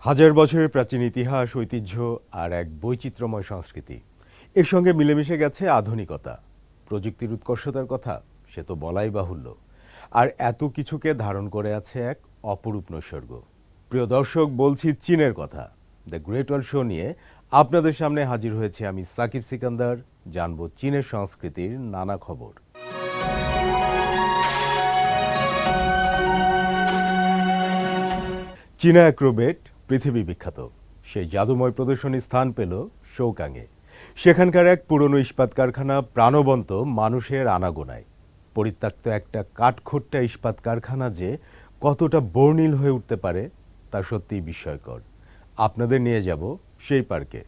হাজার বছরের প্রাচীন ইতিহাস, ঐতিহ্য আর এক বৈচিত্র্যময় সংস্কৃতি। এর সঙ্গে মিলেমিশে গেছে আধুনিকতা, প্রযুক্তির উৎকর্ষতার কথা সে তো বলাই বাহুল্য। আর এত কিছুকে ধারণ করে আছে এক অপরূপ নৈসর্গ। প্রিয় দর্শক, বলছি চীনের কথা। দ্য গ্রেট ওয়াল শো নিয়ে আপনাদের সামনে হাজির হয়েছে আমি সাকিব সিকান্দার। জানবো চীনের সংস্কৃতির নানা খবর। চীনা অ্যাক্রোবেট পৃথিবী বিখ্যাত। সেই জাদুময় প্রদর্শনী স্থান পেল শৌকাংয়ে। সেখানকার এক পুরনো ইস্পাত কারখানা প্রাণবন্ত মানুষের আনাগোনায়। পরিত্যক্ত একটা কাঠখোট্টা ইস্পাত কারখানা যে কতটা বর্ণিল হয়ে উঠতে পারে তা সত্যিই বিস্ময়কর। আপনাদের নিয়ে যাব সেই পার্কে।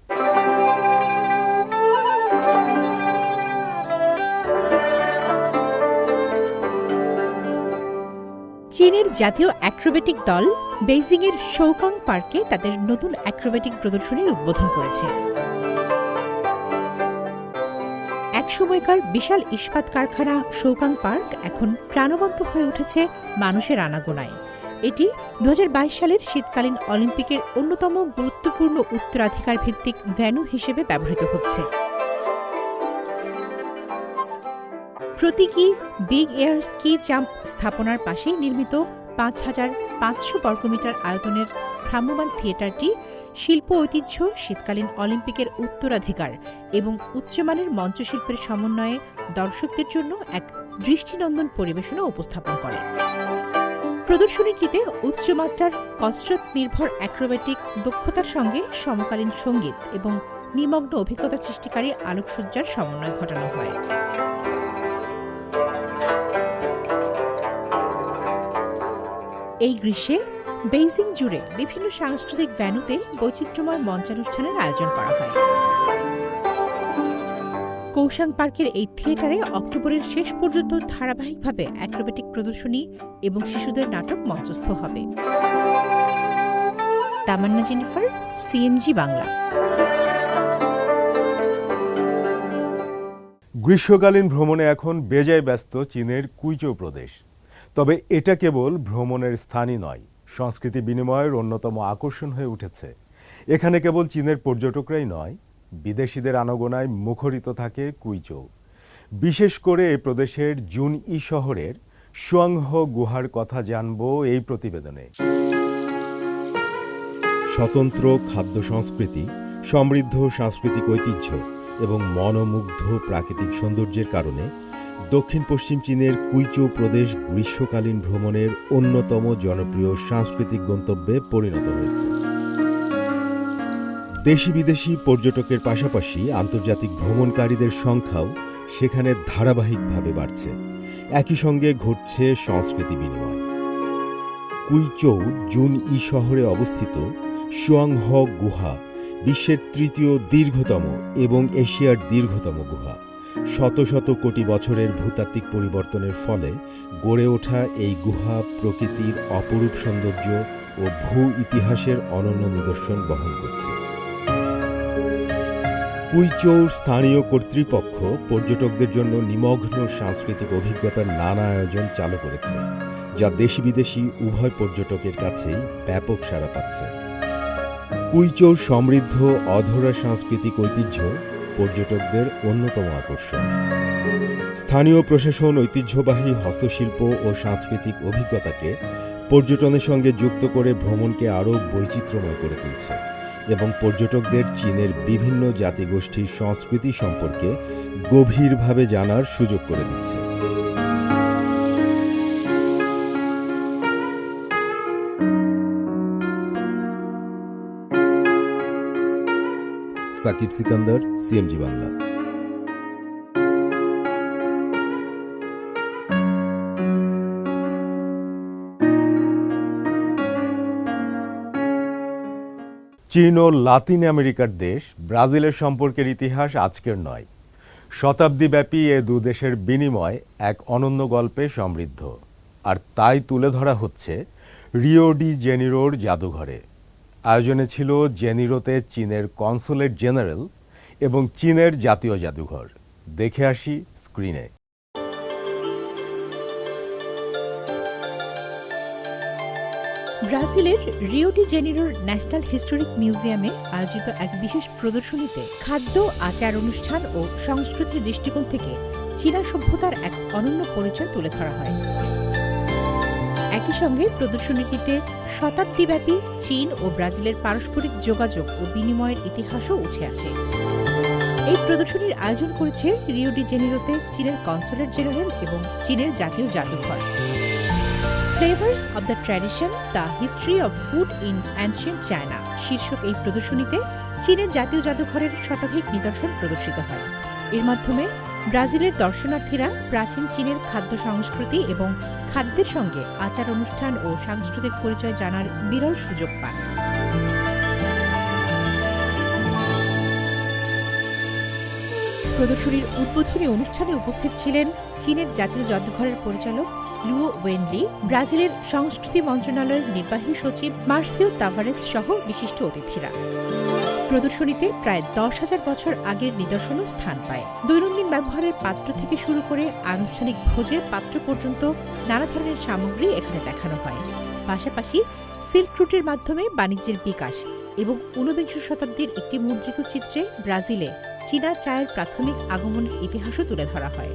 চীনের জাতীয় অ্যাক্রোবেটিক দল বেইজিংয়ের শৌকাং পার্কে তাদের নতুন অ্যাক্রোবেটিক প্রদর্শনীর উদ্বোধন করেছে। একসময়কার বিশাল ইস্পাত কারখানা শৌকাং পার্ক এখন প্রাণবন্ত হয়ে উঠেছে মানুষের আনাগোনায়। এটি 2022 সালের শীতকালীন অলিম্পিকের অন্যতম গুরুত্বপূর্ণ উত্তরাধিকার ভিত্তিক ভেন্যু হিসেবে ব্যবহৃত হচ্ছে। প্রতীকী বিগ এয়ার স্কি জাম্প স্থাপনার পাশেই নির্মিত 5,500 বর্গমিটার আয়তনের ভ্রাম্যমাণ থিয়েটারটি শিল্প ঐতিহ্য, শীতকালীন অলিম্পিকের উত্তরাধিকার এবং উচ্চমানের মঞ্চশিল্পের সমন্বয়ে দর্শকদের জন্য এক দৃষ্টিনন্দন পরিবেশনা উপস্থাপন করে। প্রদর্শনীটিতে উচ্চমাত্রার কসরত নির্ভর অ্যাক্রোবেটিক দক্ষতার সঙ্গে সমকালীন সঙ্গীত এবং নিমগ্ন অভিজ্ঞতা সৃষ্টিকারী আলোকসজ্জার সমন্বয় ঘটানো হয়। এই গ্রীষ্মে বেইজিং জুড়ে বিভিন্ন সাংস্কৃতিক ভেন্যুতে বৈচিত্র্যময় মঞ্চানুষ্ঠানের আয়োজন করা হয়। কৌশাং পার্কের এই থিয়েটারে অক্টোবরের শেষ পর্যন্ত ধারাবাহিকভাবে অ্যাক্রোবেটিক প্রদর্শনী এবং শিশুদের নাটক মঞ্চস্থ হবে। তামান্না জেনিফার, সিএমজি বাংলা। গ্রীষ্মকালীন ভ্রমণে এখন বেজায় ব্যস্ত চীনের কুইচৌ প্রদেশ। তবে এটা কেবল ভ্রমণের স্থানই নয়, সংস্কৃতি বিনিময়ের অন্যতম আকর্ষণ হয়ে উঠেছে। এখানে কেবল চীনের পর্যটকরাই নয়, বিদেশিদের আনাগোনায় মুখরিত থাকে কুইচৌ। বিশেষ করে এই প্রদেশের জুনই শহরের শুয়াংহ গুহার কথা জানব এই প্রতিবেদনে। স্বতন্ত্র খাদ্য সংস্কৃতি, সমৃদ্ধ সাংস্কৃতিক ঐতিহ্য এবং মনোমুগ্ধ প্রাকৃতিক সৌন্দর্যের কারণে দক্ষিণ পশ্চিম চীনের কুইচৌ প্রদেশ গ্রীষ্মকালীন ভ্রমণের অন্যতম জনপ্রিয় সাংস্কৃতিক গন্তব্যে পরিণত হয়েছে। দেশি বিদেশি পর্যটকের পাশাপাশি আন্তর্জাতিক ভ্রমণকারীদের সংখ্যাও সেখানে ধারাবাহিকভাবে বাড়ছে। একই সঙ্গে ঘটছে সংস্কৃতি বিনিময়। কুইচৌ জুনই শহরে অবস্থিত শুয়াংহ গুহা বিশ্বের তৃতীয় দীর্ঘতম এবং এশিয়ার দীর্ঘতম গুহা। শত শত কোটি বছরের ভূতাত্ত্বিক পরিবর্তনের ফলে গড়ে ওঠা এই গুহা প্রকৃতির অপরূপ সৌন্দর্য ও ভূ ইতিহাসের অনন্য নিদর্শন বহন করছে। কুইচৌর স্থানীয় কর্তৃপক্ষ পর্যটকদের জন্য নিমগ্ন সাংস্কৃতিক অভিজ্ঞতার নানা আয়োজন চালু করেছে, যা দেশি বিদেশি উভয় পর্যটকের কাছেই ব্যাপক সাড়া পাচ্ছে। কুইচৌর সমৃদ্ধ অধরা সাংস্কৃতিক ঐতিহ্য পর্যটকদের অন্যতম আকর্ষণ। স্থানীয় প্রশাসন ঐতিহ্যবাহী হস্তশিল্প ও সাংস্কৃতিক অভিজ্ঞতাকে পর্যটনের সঙ্গে যুক্ত করে ভ্রমণকে আরও বৈচিত্র্যময় করে তুলছে এবং পর্যটকদের চীনের বিভিন্ন জাতিগোষ্ঠীর সংস্কৃতি সম্পর্কে গভীরভাবে জানার সুযোগ করে দিচ্ছে। সাকিব সিকান্দার, সিএমজি বাংলা। চীন ও লাতিন আমেরিকার দেশ ব্রাজিলের সম্পর্কের ইতিহাস আজকের নয়। শতাব্দীব্যাপী এ দু দেশের বিনিময় এক অনন্য গল্পে সমৃদ্ধ, আর তাই তুলে ধরা হচ্ছে রিও ডি জেনিরোর জাদুঘরে। আয়োজনে ছিল জেনিরোতে চীনের কনসুলেট জেনারেল এবং চীনের জাতীয় জাদুঘর। দেখে আসি স্ক্রিনে। ব্রাজিলের রিও ডি জেনিরোর ন্যাশনাল হিস্টোরিক মিউজিয়ামে আয়োজিত এক বিশেষ প্রদর্শনীতে খাদ্য, আচার অনুষ্ঠান ও সংস্কৃতির দৃষ্টিকোণ থেকে চীনা সভ্যতার এক অনন্য পরিচয় তুলে ধরা হয়। একই সঙ্গে প্রদর্শনীটিতে শতাব্দীব্যাপী চীন ও ব্রাজিলের পারস্পরিক যোগাযোগ ও বিনিময়ের ইতিহাসও উঠে আসে। এই প্রদর্শনীর আয়োজন করেছে রিও ডি জেনিরোতে চীনের কনসুলেট জেনারেল এবং চীনের জাতীয় জাদুঘর। Flavours of the tradition, the history of food in ancient China শীর্ষক এই প্রদর্শনীতে চীনের জাতীয় জাদুঘরের শতাধিক নিদর্শন প্রদর্শিত হয়। এর মাধ্যমে ব্রাজিলের দর্শনার্থীরা প্রাচীন চীনের খাদ্য সংস্কৃতি এবং খাদ্যের সঙ্গে আচার অনুষ্ঠান ও সাংস্কৃতিক পরিচয় জানার বিরল সুযোগ পান। প্রদর্শনীর উদ্বোধনী অনুষ্ঠানে উপস্থিত ছিলেন চীনের জাতীয় জাদুঘরের পরিচালক লুও ওয়েনলি, ব্রাজিলের সংস্কৃতি মন্ত্রণালয়ের নির্বাহী সচিব মার্সিও তাভারেস সহ বিশিষ্ট অতিথিরা। প্রদর্শনীতে প্রায় 10,000 বছর আগের নিদর্শনও স্থান পায়। দৈনন্দিন ব্যবহারের পাত্র থেকে শুরু করে আনুষ্ঠানিক ভোজের পাত্র পর্যন্ত নানা ধরনের সামগ্রী এখানে দেখানো হয়। পাশাপাশি সিল্ক রুটের মাধ্যমে বাণিজ্যের বিকাশ এবং 19বিংশ শতাব্দীর একটি মুদ্রিত চিত্রে ব্রাজিলে চীনা চায়ের প্রাথমিক আগমনের ইতিহাসও তুলে ধরা হয়।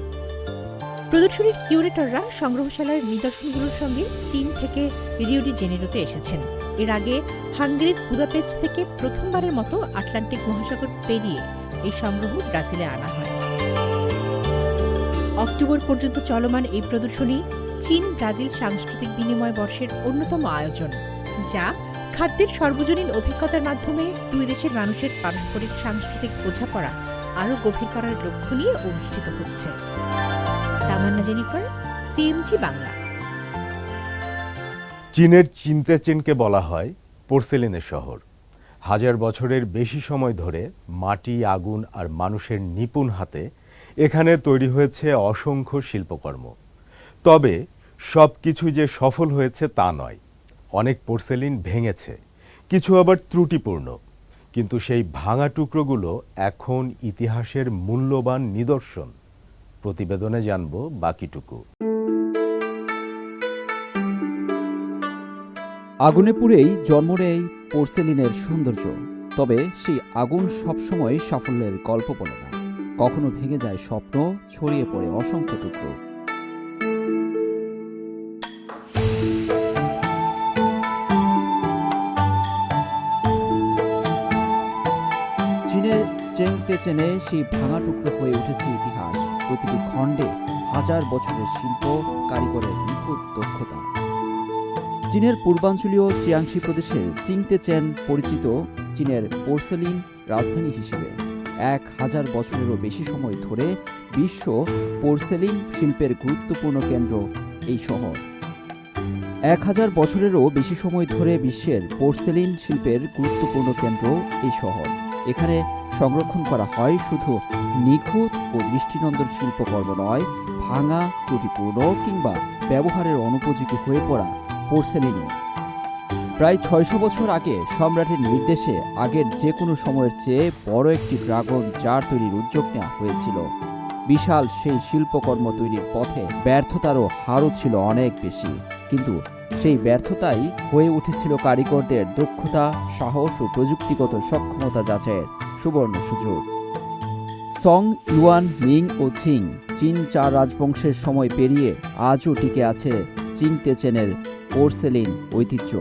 প্রদর্শনীর কিউরেটররা সংগ্রহশালার নিদর্শনগুলোর সঙ্গে চীন থেকে রিও ডি জেনিরোতে এসেছেন। এর আগে হাঙ্গেরির বুদাপেস্ট থেকে প্রথমবারের মতো আটলান্টিক মহাসাগর পেরিয়ে এই সংগ্রহ ব্রাজিলে আনা হয়। অক্টোবর পর্যন্ত চলমান এই প্রদর্শনী চীন ব্রাজিল সাংস্কৃতিক বিনিময় বর্ষের অন্যতম আয়োজন, যা খাদ্যের সর্বজনীন অভিজ্ঞতার মাধ্যমে দুই দেশের মানুষের পারস্পরিক সাংস্কৃতিক বোঝাপড়া আরও গভীর করার লক্ষ্য নিয়ে অনুষ্ঠিত হচ্ছে। তামান্না জেনিফার, সিএমজি বাংলা। চীনের চিনতেচেনকে বলা হয় পোর্সেলিনের শহর। হাজার বছরের বেশি সময় ধরে মাটি, আগুন আর মানুষের নিপুণ হাতে এখানে তৈরি হয়েছে অসংখ্য শিল্পকর্ম। তবে সব কিছু যে সফল হয়েছে তা নয়। অনেক পোর্সেলিন ভেঙেছে, কিছু আবার ত্রুটিপূর্ণ। কিন্তু সেই ভাঙা টুকরোগুলো এখন ইতিহাসের মূল্যবান নিদর্শন। প্রতিবেদনে জানব বাকিটুকু। আগুনে পুড়েই জন্ম নেয় পোর্সেলিনের সৌন্দর্য। তবে সেই আগুন সবসময় সাফল্যের গল্প বলে না। কখনো ভেঙে যায় স্বপ্ন, ছড়িয়ে পড়ে অসংখ্য টুকরো। চীনের চেংতেচেনে সেই ভাঙা টুকরো হয়ে উঠেছে ইতিহাস। প্রতিটি খণ্ডে হাজার বছরের শিল্প, কারিগরের নিখুঁত দক্ষতা। চীনের পূর্বাঞ্চলীয় চিয়াংশি প্রদেশের চিংতেচেন পরিচিত চীনের পোর্সেলিন রাজধানী হিসেবে 1000 বছরেরও বেশি সময় ধরে বিশ্ব পোর্সেলিন শিল্পের গুরুত্বপূর্ণ কেন্দ্র এই শহর। 1000 বছরেরও বেশি সময় ধরে বিশ্বের পোর্সেলিন শিল্পের গুরুত্বপূর্ণ কেন্দ্র এই শহর। এখানে সংরক্ষণ করা হয় শুধু নিখুঁত ও দৃষ্টিনন্দন শিল্পকর্ম নয়, ভাঙা, ত্রুটিপূর্ণ কিংবা ব্যবহারের অনুপযোগী হয়ে পড়া পোর্সেলিনও। প্রায় 600 বছর আগে সম্রাটের নির্দেশে আগের যে কোনো সময়ের চেয়ে বড় একটি ড্রাগন জার তৈরির উদ্যোগ নেওয়া হয়েছিল। বিশাল সেই শিল্পকর্ম তৈরির পথে ব্যর্থতারও হারও ছিল অনেক বেশি, কিন্তু সেই ব্যর্থতাই হয়ে উঠেছিল কারিগরদের দক্ষতা, সাহস ও প্রযুক্তিগত সক্ষমতা যাচাইয়ের সুবর্ণ সুযোগ। সং, ইউয়ান, মিং ও চিং চীন 4 রাজবংশের সময় পেরিয়ে আজও টিকে আছে চিংতেচেনের পোর্সেলিন ঐতিহ্য।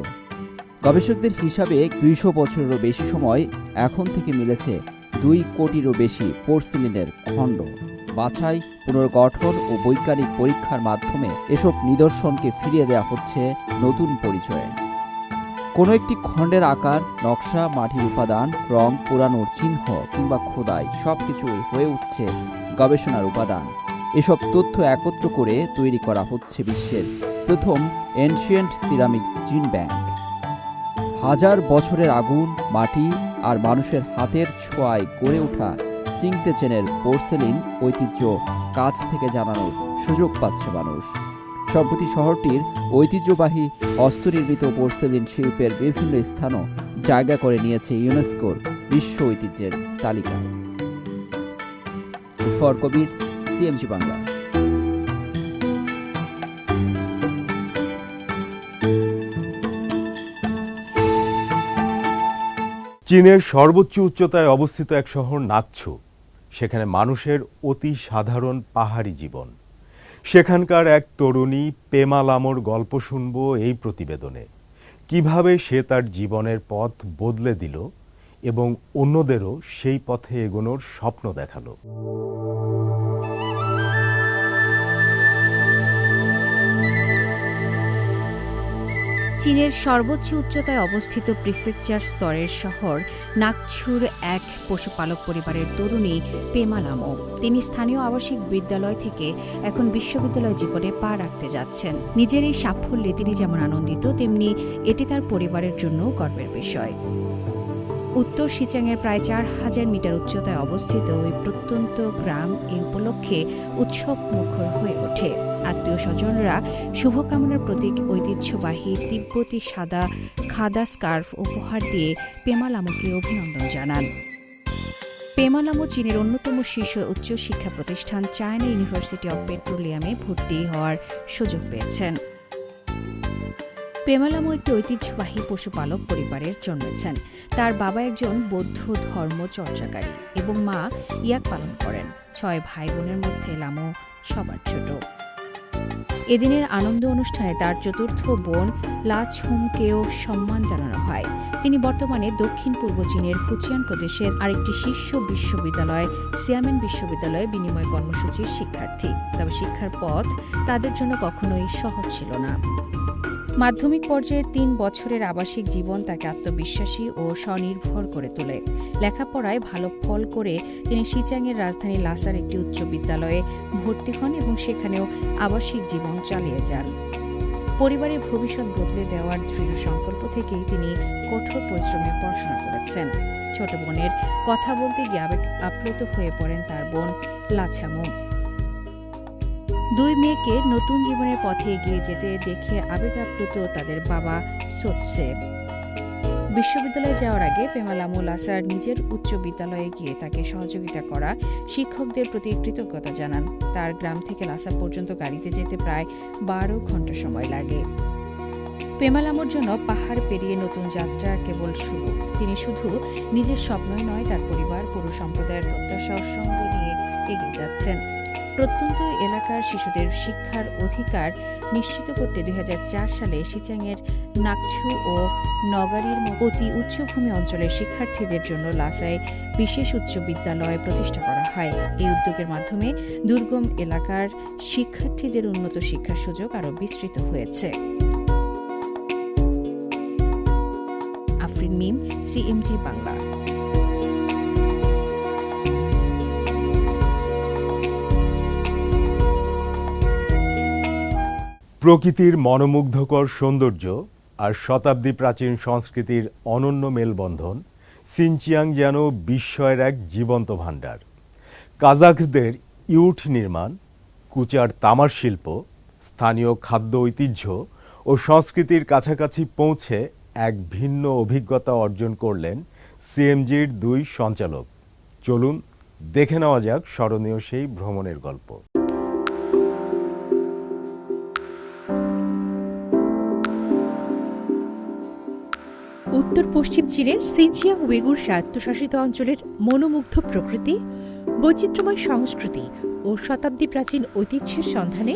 গবেষকদের হিসাবে 200 বছরেরও বেশি সময় এখন থেকে মিলেছে 2 কোটিরও বেশি পোর্সেলিনের খণ্ড। বাছাই, পুনর্গঠন ও বৈজ্ঞানিক পরীক্ষার মাধ্যমে এসব নিদর্শনকে ফিরিয়ে দেওয়া হচ্ছে নতুন পরিচয়ে। কোনো একটি খণ্ডের আকার, নকশা, মাটির উপাদান, রং, পুরানোর চিহ্ন কিংবা খোদাই সবকিছুই হয়ে উঠছে গবেষণার উপাদান। এসব তথ্য একত্র করে তৈরি করা হচ্ছে বিশ্বের প্রথম এনশিয়েন্ট সিরামিক্স জিন ব্যাংক। হাজার বছরের আগুন, মাটি আর মানুষের হাতের ছোঁয়ায় গড়ে ওঠা চিংতেচেনের পোর্সেলিন ঐতিহ্য কাছ থেকে জানানোর সুযোগ পাচ্ছে মানুষ। সম্প্রতি শহরটির ঐতিহ্যবাহী হস্তনির্মিত পোর্সেলিন শিল্পের বিভিন্ন স্থানও জায়গা করে নিয়েছে ইউনেস্কোর বিশ্ব ঐতিহ্যের তালিকায়। For Kabir, CMG Bangla. চীনের সর্বোচ্চ উচ্চতায় অবস্থিত এক শহর নাকছু। সেখানে মানুষের অতি সাধারণ পাহাড়ি জীবন। সেখানকার এক তরুণী পেমা লামোর গল্প শুনব এই প্রতিবেদনে। কিভাবে সে তার জীবনের পথ বদলে দিল এবং অন্যদেরও সেই পথে এগোনোর স্বপ্ন দেখালো। চীনের সর্বোচ্চ উচ্চতায় অবস্থিত প্রিফেকচার স্তরের শহর নাকছুর এক পশুপালক পরিবারের তরুণী পেমা লামো। তিনি স্থানীয় আবাসিক বিদ্যালয় থেকে এখন বিশ্ববিদ্যালয় জীবনে পা রাখতে যাচ্ছেন। নিজের এই সাফল্যে তিনি যেমন আনন্দিত, তেমনি এটি তার পরিবারের জন্যও গর্বের বিষয়। উত্তর সিচাংয়ের প্রায় 4000 মিটার উচ্চতায় অবস্থিত ওই প্রত্যন্ত গ্রাম এই উপলক্ষে উৎসব মুখর হয়ে ওঠে। আত্মীয় স্বজনরা শুভকামনার প্রতীক ঐতিহ্যবাহী তিব্বতী সাদা খাদা স্কার্ফ উপহার দিয়ে পেমা লামোকে অভিনন্দন জানান। পেমা লামো চীনের অন্যতম শীর্ষ উচ্চ শিক্ষা প্রতিষ্ঠান চায়না ইউনিভার্সিটি অব পেট্রোলিয়ামে ভর্তি হওয়ার সুযোগ পেয়েছেন। পেমা লামো একটি ঐতিহ্যবাহী পশুপালক পরিবারের জন্মেছেন। তার বাবা একজন বৌদ্ধ ধর্ম চর্চাকারী এবং মা ইয়াক পালন করেন। 6 ভাই বোনের মধ্যে লামো সবার ছোট। এদিনের আনন্দ অনুষ্ঠানে তার চতুর্থ বোন লাছহুমকেও সম্মান জানানো হয়। তিনি বর্তমানে দক্ষিণ পূর্ব চীনের ফুজিয়ান প্রদেশের আরেকটি শীর্ষ বিশ্ববিদ্যালয় সিয়ামেন বিশ্ববিদ্যালয়ে বিনিময় কর্মসূচির শিক্ষার্থী। তবে শিক্ষার পথ তাদের জন্য কখনোই সহজ ছিল না। মাধ্যমিক পর্যায়ে 3 বছরের আবাসিক জীবন তাকে আত্মবিশ্বাসী ও স্বনির্ভর করে তোলে। লেখাপড়ায় ভালো ফল করে তিনি সিচাংয়ের রাজধানী লাসার একটি উচ্চ বিদ্যালয়ে ভর্তি হন এবং সেখানেও আবাসিক জীবন চালিয়ে যান। পরিবারের ভবিষ্যৎ বদলে দেওয়ার দৃঢ় সংকল্প থেকেই তিনি কঠোর পরিশ্রমে পড়াশোনা করেছেন। ছোট বোনের কথা বলতে গিয়ে আবেগ আপ্লুত হয়ে পড়েন তার বোন লাছামো। 2 মেয়েকে নতুন জীবনের পথে এগিয়ে যেতে দেখে আবেগ আপ্লুত তাদের বাবা সোৎসে। বিশ্ববিদ্যালয়ে যাওয়ার আগে পেমা লামো লাসার নিজের উচ্চ বিদ্যালয়ে গিয়ে তাকে সহযোগিতা করা শিক্ষকদের প্রতি কৃতজ্ঞতা জানান। তার গ্রাম থেকে লাসা পর্যন্ত গাড়িতে যেতে প্রায় 12 ঘন্টা সময় লাগে। পেমা লামোর জন্য পাহাড় পেরিয়ে নতুন যাত্রা কেবল শুরু। তিনি শুধু নিজের স্বপ্নই নয়, তার পরিবার পুরো সম্প্রদায়ের প্রত্যাশাও সঙ্গে নিয়ে এগিয়ে যাচ্ছেন। প্রত্যন্ত এলাকার শিশুদের শিক্ষার অধিকার নিশ্চিত করতে 2004 সালে সিচাংয়ের নাকছু ও নগারির অতি উচ্চভূমি অঞ্চলের শিক্ষার্থীদের জন্য লাসায় বিশেষ উচ্চ বিদ্যালয় প্রতিষ্ঠা করা হয়। এই উদ্যোগের মাধ্যমে দুর্গম এলাকার শিক্ষার্থীদের উন্নত শিক্ষার সুযোগ আরও বিস্তৃত হয়েছে। আফরিন মিম, সিএমজি বাংলা। প্রকৃতির মনোমুগ্ধকর সৌন্দর্য আর শতাব্দী প্রাচীন সংস্কৃতির অনন্য মেলবন্ধন সিনচিয়াং যেন বিস্ময়ের এক জীবন্ত ভাণ্ডার। কাজাখদের ইউট নির্মাণ, কুচার তামার শিল্প, স্থানীয় খাদ্য ঐতিহ্য ও সংস্কৃতির কাছাকাছি পৌঁছে এক ভিন্ন অভিজ্ঞতা অর্জন করলেন সিএমজির 2 সঞ্চালক। চলুন দেখে নেওয়া যাক স্মরণীয় সেই ভ্রমণের গল্প। উত্তর পশ্চিম চীনের সিনচিয়াং উইগুর স্বায়ত্তশাসিত অঞ্চলের মনোমুগ্ধ প্রকৃতি, বৈচিত্র্যময় সংস্কৃতি ও শতাব্দী প্রাচীন ঐতিহ্যের সন্ধানে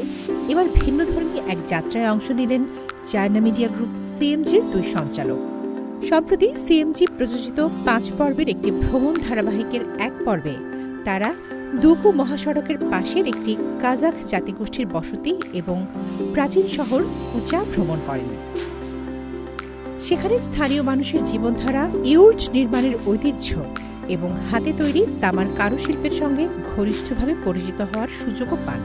এবার ভিন্নধর্মী এক যাত্রায় অংশ নিলেন চায়না মিডিয়া গ্রুপ সিএমজির 2 সঞ্চালক। সম্প্রতি সিএমজি প্রযোজিত 5 পর্বের একটি ভ্রমণ ধারাবাহিকের এক পর্বে তারা দুকু মহাসড়কের পাশের একটি কাজাখ জাতিগোষ্ঠীর বসতি এবং প্রাচীন শহর কুচা ভ্রমণ করেন। সেখানে স্থানীয় মানুষের জীবনধারা, ইউর্ট নির্মাণের ঐতিহ্য এবং হাতে তৈরি তামার কারুশিল্পের সঙ্গে ঘনিষ্ঠভাবে পরিচিত হওয়ার সুযোগও পান।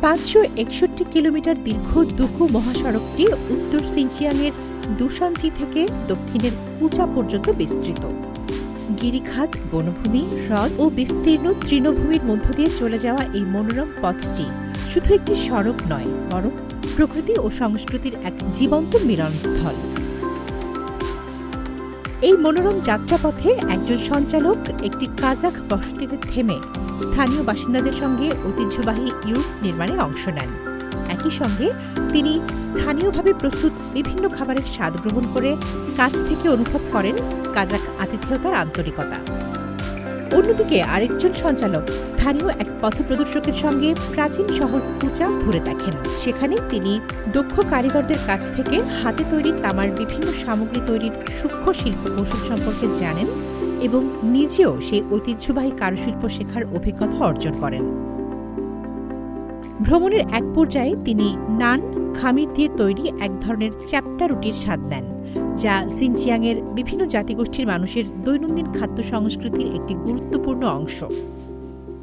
561 কিলোমিটার দীর্ঘ দুকু মহাসড়কটি উত্তর সিনচিয়াংয়ের দুশানচি থেকে দক্ষিণের কুচা পর্যন্ত বিস্তৃত। গিরিখাত, বনভূমি, হ্রদ ও বিস্তীর্ণ তৃণভূমির মধ্য দিয়ে চলে যাওয়া এই মনোরম পথটি শুধু একটি সড়ক নয়, বরং প্রকৃতি ও সংস্কৃতির এক জীবন্ত মিলনস্থল। এই মনোরম যাত্রাপথে একজন সঞ্চালক একটি কাজাখ বসতিতে থেমে স্থানীয় বাসিন্দাদের সঙ্গে ঐতিহ্যবাহী ইউট নির্মাণে অংশ নেন। একই একই সঙ্গে তিনি স্থানীয়ভাবে প্রস্তুত বিভিন্ন খাবারের স্বাদ গ্রহণ করে কাছ থেকে অনুভব করেন কাজাখ আতিথেয়তার আন্তরিকতা। অন্যদিকে আরেকজন সঞ্চালক স্থানীয় এক পথপ্রদর্শকের সঙ্গে প্রাচীন শহর কুচা ঘুরে দেখেন। সেখানে তিনি দক্ষ কারিগরদের কাছ থেকে হাতে তৈরি তামার বিভিন্ন সামগ্রী তৈরির সূক্ষ্ম শিল্প কৌশল সম্পর্কে জানেন এবং নিজেও সেই ঐতিহ্যবাহী কারুশিল্প শেখার অভিজ্ঞতা অর্জন করেন। ভ্রমণের এক পর্যায়ে তিনি নান খামির দিয়ে তৈরি এক ধরনের চ্যাপ্টা রুটির স্বাদ নেন, যা সিনচিয়াংয়ের বিভিন্ন জাতিগোষ্ঠীর মানুষের দৈনন্দিন খাদ্য সংস্কৃতির একটি গুরুত্বপূর্ণ অংশ।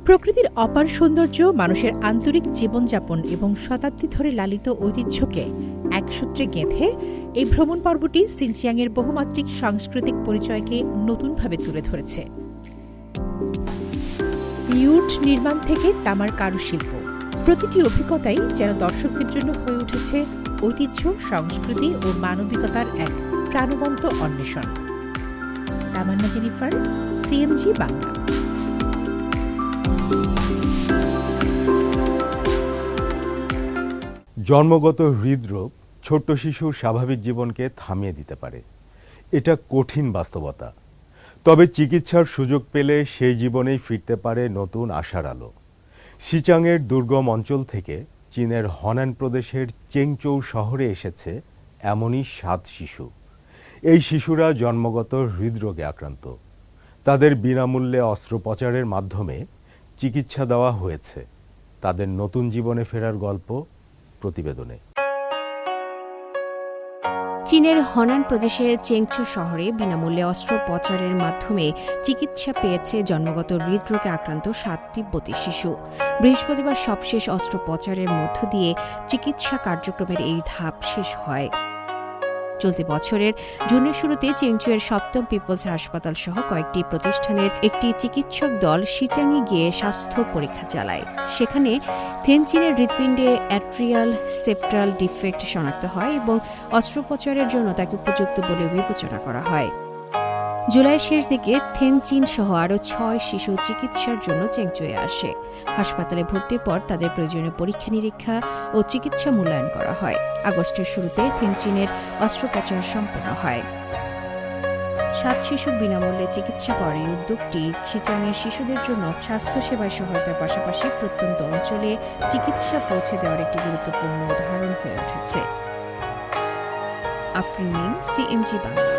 প্রকৃতির অপার সৌন্দর্য, মানুষের আন্তরিক জীবনযাপন এবং শতাব্দী ধরে লালিত ঐতিহ্যকে এক সূত্রে গেঁথে এই ভ্রমণ পর্বটি সিনচিয়াংয়ের বহুমাত্রিক সাংস্কৃতিক পরিচয়কে নতুনভাবে তুলে ধরেছে। ইউট নির্মাণ থেকে তামার কারুশিল্প, প্রতিটি অভিজ্ঞতাই যেন দর্শকদের জন্য হয়ে উঠেছে ঐতিহ্য, সংস্কৃতি ও মানবিকতার এক প্রাণবন্ত অন্বেষণ। তামান্না জেনিফার, সিএমজি বাংলা। জন্মগত হৃদরোগ ছোট্ট শিশুর স্বাভাবিক জীবনকে থামিয়ে দিতে পারে, এটা কঠিন বাস্তবতা। তবে চিকিৎসার সুযোগ পেলে সেই জীবনেই ফিরতে পারে নতুন আশার আলো। সিচাংয়ের দুর্গম অঞ্চল থেকে চীনের হনান প্রদেশের চেংচৌ শহরে এসেছে এমনই 7 শিশু। এই শিশুরা জন্মগত হৃদরোগে আক্রান্ত। তাদের বিনামূল্যে অস্ত্রোপচারের মাধ্যমে চিকিৎসা দেওয়া হয়েছে। তাদের নতুন জীবনে ফেরার গল্প প্রতিবেদনে। চীনের হনান প্রদেশের চেংচু শহরে বিনামূল্যে অস্ত্রোপচারের মাধ্যমে চিকিৎসা পেয়েছে জন্মগত হৃদরোগে আক্রান্ত 7 তিব্বতী শিশু। বৃহস্পতিবার সবশেষ অস্ত্রোপচারের মধ্য দিয়ে চিকিৎসা কার্যক্রমের এই ধাপ শেষ হয়। চলতি বছরের জুনের শুরুতে চেংচুয়ের 7ম পিপলস হাসপাতাল সহ কয়েকটি প্রতিষ্ঠানের একটি চিকিৎসক দল সিচাংয়ে গিয়ে স্বাস্থ্য পরীক্ষা চালায়। সেখানে থেনচিনের হৃৎপিণ্ডে অ্যাট্রিয়াল সেপ্টাল ডিফেক্ট শনাক্ত হয় এবং অস্ত্রোপচারের জন্য তাকে উপযুক্ত বলে বিবেচনা করা হয়। জুলাইয়ের শেষ দিকে থেনচিন সহ আরও 6 শিশু চিকিৎসার জন্য চেংচুয়ে আসে। হাসপাতালে ভর্তির পর তাদের প্রয়োজনীয় পরীক্ষা নিরীক্ষা ও চিকিৎসা মূল্যায়ন করা হয়। আগস্টের শুরুতে থেনচিনের অস্ত্রোপচার সম্পন্ন হয়। 7 শিশুর বিনামূল্যে চিকিৎসা পাওয়ার এই উদ্যোগটি সিচাংয়ের শিশুদের জন্য স্বাস্থ্যসেবায় সহায়তার পাশাপাশি প্রত্যন্ত অঞ্চলে চিকিৎসা পৌঁছে দেওয়ার একটি গুরুত্বপূর্ণ উদাহরণ হয়ে উঠেছে। আফরিন মিম, সিএমজি বাংলা।